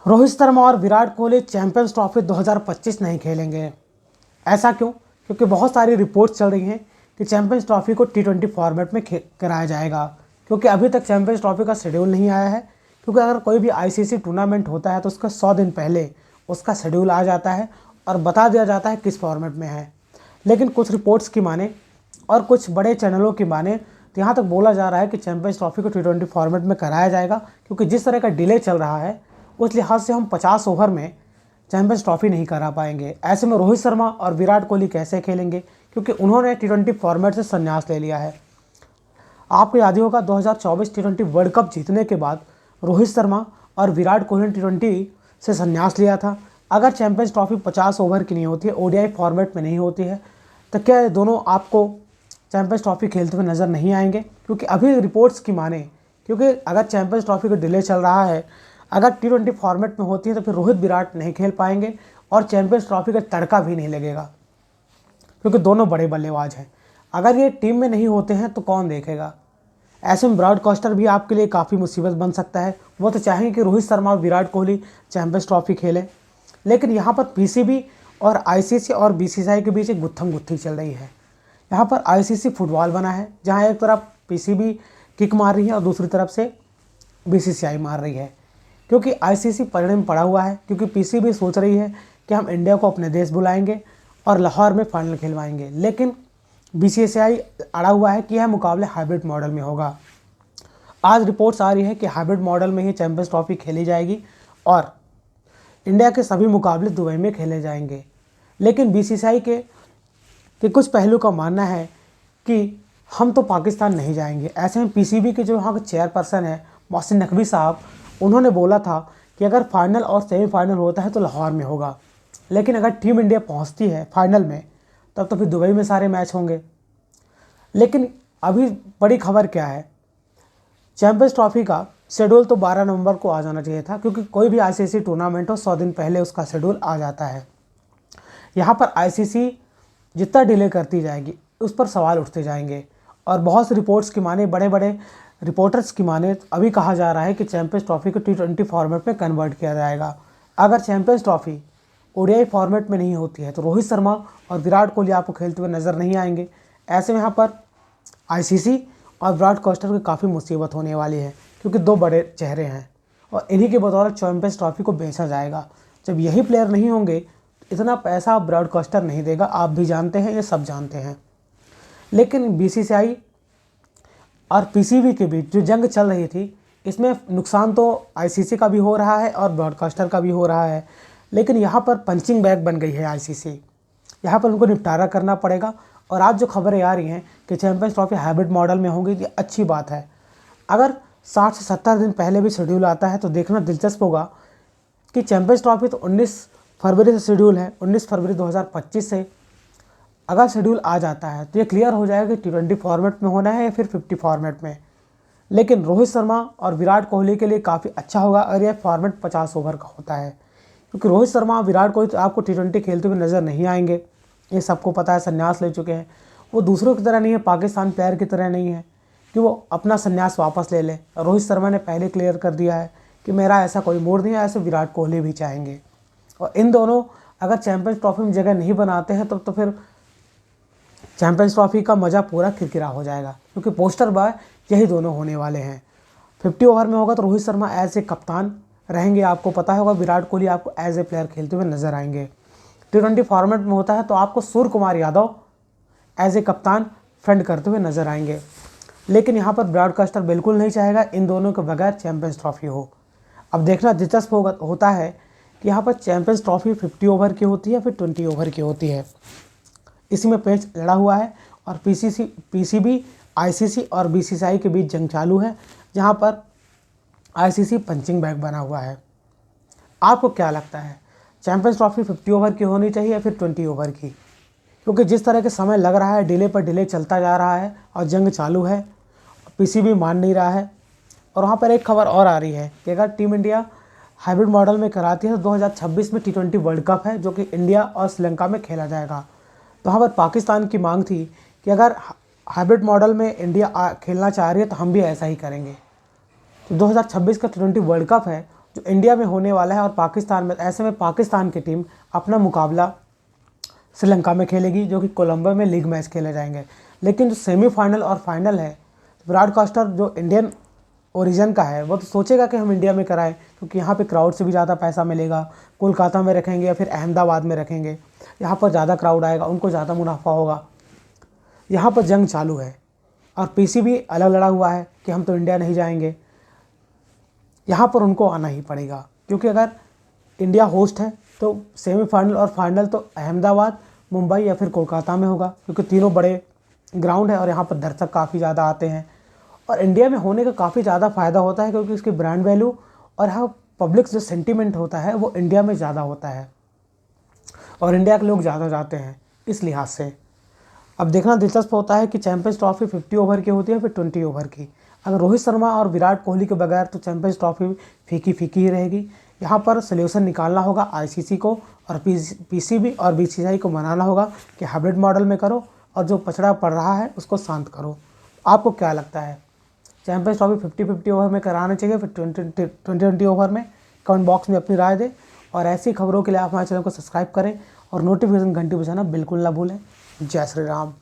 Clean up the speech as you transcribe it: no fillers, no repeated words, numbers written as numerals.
रोहित शर्मा और Virat Kohli champions trophy 2025 नहीं खेलेंगे। ऐसा क्यों? क्योंकि बहुत सारी रिपोर्ट्स चल रही हैं कि चैंपियंस ट्रॉफी को T20 फॉर्मेट में कराया जाएगा, क्योंकि अभी तक चैंपियंस ट्रॉफी का शेड्यूल नहीं आया है। क्योंकि अगर कोई भी ICC टूर्नामेंट होता है तो उसका 100 दिन पहले उसका शेड्यूल आ जाता है और बता दिया जाता है किस फॉर्मेट में है। लेकिन कुछ रिपोर्ट्स की माने और कुछ बड़े चैनलों की माने तो यहाँ तक बोला जा रहा है कि चैंपियंस ट्रॉफी को T20 फॉर्मेट में कराया जाएगा, क्योंकि जिस तरह का डिले चल रहा है उस लिहाज से हम 50 ओवर में चैंपियंस ट्रॉफी नहीं करा पाएंगे। ऐसे में रोहित शर्मा और विराट कोहली कैसे खेलेंगे, क्योंकि उन्होंने T20 फॉर्मेट से संन्यास ले लिया है। आपको याद ही होगा 2024 T20 वर्ल्ड कप जीतने के बाद रोहित शर्मा और विराट कोहली ने T20 से संन्यास लिया था। अगर चैंपियंस ट्रॉफी 50 ओवर की नहीं होती है, ODI फॉर्मेट में नहीं होती है, तो क्या ये दोनों आपको चैंपियंस ट्रॉफी खेलते हुए नज़र नहीं आएंगे? क्योंकि अभी रिपोर्ट्स की माने, क्योंकि अगर चैंपियंस ट्रॉफी का डिले चल रहा है, अगर T20 फॉर्मेट में होती है तो फिर रोहित विराट नहीं खेल पाएंगे और चैंपियंस ट्रॉफी का तड़का भी नहीं लगेगा, क्योंकि दोनों बड़े बल्लेबाज हैं। अगर ये टीम में नहीं होते हैं तो कौन देखेगा? ऐसे में ब्रॉडकास्टर भी आपके लिए काफ़ी मुसीबत बन सकता है। वो तो चाहेंगे कि रोहित शर्मा और विराट कोहली चैंपियंस ट्रॉफी खेलें, लेकिन यहाँ पर PCB और ICC और BCCI के बीच एक गुत्थम गुत्थी चल रही है। यहाँ पर ICC फुटबॉल बना है, जहाँ एक तरफ PCB किक मार रही है और दूसरी तरफ से BCCI मार रही है। क्योंकि ICC पलड़े में पड़ा हुआ है, क्योंकि PCB सोच रही है कि हम इंडिया को अपने देश बुलाएंगे और लाहौर में फाइनल खिलवाएंगे, लेकिन BCCI अड़ा हुआ है कि यह मुकाबले हाइब्रिड मॉडल में होगा। आज रिपोर्ट्स आ रही है कि हाइब्रिड मॉडल में ही चैंपियंस ट्रॉफी खेली जाएगी और इंडिया के सभी मुकाबले दुबई में खेले जाएंगे। लेकिन BCCI के कुछ पहलू का मानना है कि हम तो पाकिस्तान नहीं जाएंगे। ऐसे में PCB के जो वहाँ के चेयरपर्सन है मोहसिन नकवी साहब, उन्होंने बोला था कि अगर फाइनल और सेमीफाइनल होता है तो लाहौर में होगा, लेकिन अगर टीम इंडिया पहुंचती है फाइनल में तब तो फिर दुबई में सारे मैच होंगे। लेकिन अभी बड़ी खबर क्या है, चैंपियंस ट्रॉफी का शेड्यूल तो 12 नवंबर को आ जाना चाहिए था, क्योंकि कोई भी ICC टूर्नामेंट हो 100 दिन पहले उसका शेड्यूल आ जाता है। यहाँ पर ICC जितना डिले करती जाएगी उस पर सवाल उठते जाएंगे। और बहुत सी रिपोर्ट्स की माने, बड़े बड़े रिपोर्टर्स की माने, अभी कहा जा रहा है कि चैंपियंस ट्रॉफी को T20 फॉर्मेट में कन्वर्ट किया जाएगा। अगर चैंपियंस ट्रॉफी ODI फॉर्मेट में नहीं होती है तो रोहित शर्मा और विराट कोहली आपको खेलते हुए नज़र नहीं आएंगे। ऐसे में यहाँ पर ICC और ब्रॉडकास्टर की काफ़ी मुसीबत होने वाली है, क्योंकि दो बड़े चेहरे हैं और इन्हीं के बदौलत चैंपियंस ट्रॉफी को बेचा जाएगा। जब यही प्लेयर नहीं होंगे, इतना पैसा ब्रॉडकास्टर नहीं देगा, आप भी जानते हैं, ये सब जानते हैं। लेकिन BCCI और PCB के बीच जो जंग चल रही थी, इसमें नुकसान तो ICC का भी हो रहा है और ब्रॉडकास्टर का भी हो रहा है। लेकिन यहाँ पर पंचिंग बैग बन गई है ICC, यहाँ पर उनको निपटारा करना पड़ेगा। और आज जो खबरें आ रही हैं कि चैंपियंस ट्रॉफी हाइब्रिड मॉडल में होंगी, ये अच्छी बात है। अगर 60 से 70 दिन पहले भी शेड्यूल आता है तो देखना दिलचस्प होगा कि चैंपियंस ट्रॉफी तो 19 फरवरी से शेड्यूल है, 19 फरवरी 2025 से अगर शेड्यूल आ जाता है तो ये क्लियर हो जाएगा कि T20 फॉर्मेट में होना है या फिर 50 फॉर्मेट में। लेकिन रोहित शर्मा और विराट कोहली के लिए काफ़ी अच्छा होगा अगर यह फॉर्मेट 50 ओवर का होता है, क्योंकि रोहित शर्मा और विराट कोहली तो आपको T20 खेलते हुए नज़र नहीं आएंगे, ये सबको पता है। संन्यास ले चुके हैं, वो दूसरों की तरह नहीं है, पाकिस्तान प्लेयर की तरह नहीं है कि वो अपना संन्यास वापस ले ले। रोहित शर्मा ने पहले क्लियर कर दिया है कि मेरा ऐसा कोई मूड नहीं है, ऐसे विराट कोहली भी चाहेंगे। और इन दोनों अगर चैंपियंस ट्रॉफी में जगह नहीं बनाते हैं तो फिर चैंपियंस ट्रॉफी का मज़ा पूरा किरकिरा हो जाएगा, क्योंकि पोस्टर बॉय यही दोनों होने वाले हैं। 50 ओवर में होगा तो रोहित शर्मा एज ए कप्तान रहेंगे, आपको पता होगा। विराट कोहली आपको एज ए प्लेयर खेलते हुए नजर आएंगे। T20 फॉर्मेट में होता है तो आपको सूर्य कुमार यादव एज ए कप्तान फ्रंट करते हुए नजर आएंगे। लेकिन यहाँ पर ब्रॉडकास्टर बिल्कुल नहीं चाहेगा इन दोनों के बगैर चैंपियंस ट्रॉफी हो। अब देखना दिलचस्प होता है कि यहाँ पर चैंपियंस ट्रॉफी 50 ओवर की होती है फिर 20 ओवर की होती है। इसी में पेच लड़ा हुआ है और PCB, ICC और BCCI के बीच जंग चालू है, जहाँ पर ICC पंचिंग बैग बना हुआ है। आपको क्या लगता है, चैंपियंस ट्रॉफी 50 ओवर की होनी चाहिए या फिर 20 ओवर की? क्योंकि जिस तरह के समय लग रहा है, डिले पर डिले चलता जा रहा है और जंग चालू है, PCB मान नहीं रहा है। और वहाँ पर एक खबर और आ रही है कि अगर टीम इंडिया हाइब्रिड मॉडल में कराती है तो 2026 में T20 वर्ल्ड कप है, जो कि इंडिया और श्रीलंका में खेला जाएगा। तो वहाँ पर पाकिस्तान की मांग थी कि अगर हाइब्रिड मॉडल में इंडिया खेलना चाह रही है तो हम भी ऐसा ही करेंगे। तो 2026 का T20 वर्ल्ड कप है, जो इंडिया में होने वाला है और पाकिस्तान में, ऐसे में पाकिस्तान की टीम अपना मुकाबला श्रीलंका में खेलेगी, जो कि कोलंबो में लीग मैच खेले जाएंगे। लेकिन जो सेमीफाइनल और फाइनल है, ब्रॉडकास्टर जो इंडियन ओरिजिन का है वो तो सोचेगा कि हम इंडिया में कराएं, क्योंकि यहाँ पे क्राउड से भी ज़्यादा पैसा मिलेगा। कोलकाता में रखेंगे या फिर अहमदाबाद में रखेंगे, यहाँ पर ज़्यादा क्राउड आएगा, उनको ज़्यादा मुनाफा होगा। यहाँ पर जंग चालू है और पीसीबी अलग लड़ा हुआ है कि हम तो इंडिया नहीं जाएंगे। यहाँ पर उनको आना ही पड़ेगा, क्योंकि अगर इंडिया होस्ट है तो सेमीफाइनल और फाइनल तो अहमदाबाद, मुंबई या फिर कोलकाता में होगा, क्योंकि तीनों बड़े ग्राउंड है और यहाँ पर दर्शक काफ़ी ज़्यादा आते हैं। और इंडिया में होने का काफ़ी ज़्यादा फ़ायदा होता है, क्योंकि उसकी ब्रांड वैल्यू और यहाँ पब्लिक जो सेंटीमेंट होता है वो इंडिया में ज़्यादा होता है और इंडिया के लोग ज़्यादा जाते हैं इस लिहाज से। अब देखना दिलचस्प होता है कि चैंपियंस ट्रॉफी 50 ओवर की होती है फिर 20 ओवर की। अगर रोहित शर्मा और विराट कोहली के बगैर तो चैंपियंस ट्रॉफी फीकी फीकी ही रहेगी। यहाँ पर सोल्यूशन निकालना होगा आईसीसी को और पीसीबी और बीसीसीआई को मनाना होगा कि हाइब्रिड मॉडल में करो और जो पछड़ा पड़ रहा है उसको शांत करो। आपको क्या लगता है, चैंपियंस ट्रॉफी 50-50 ओवर में कराना चाहिए फिर 20-20 ओवर में? कमेंट बॉक्स में अपनी राय दें और ऐसी खबरों के लिए आप हमारे चैनल को सब्सक्राइब करें और नोटिफिकेशन घंटी बजाना बिल्कुल ना भूलें। जय श्री राम।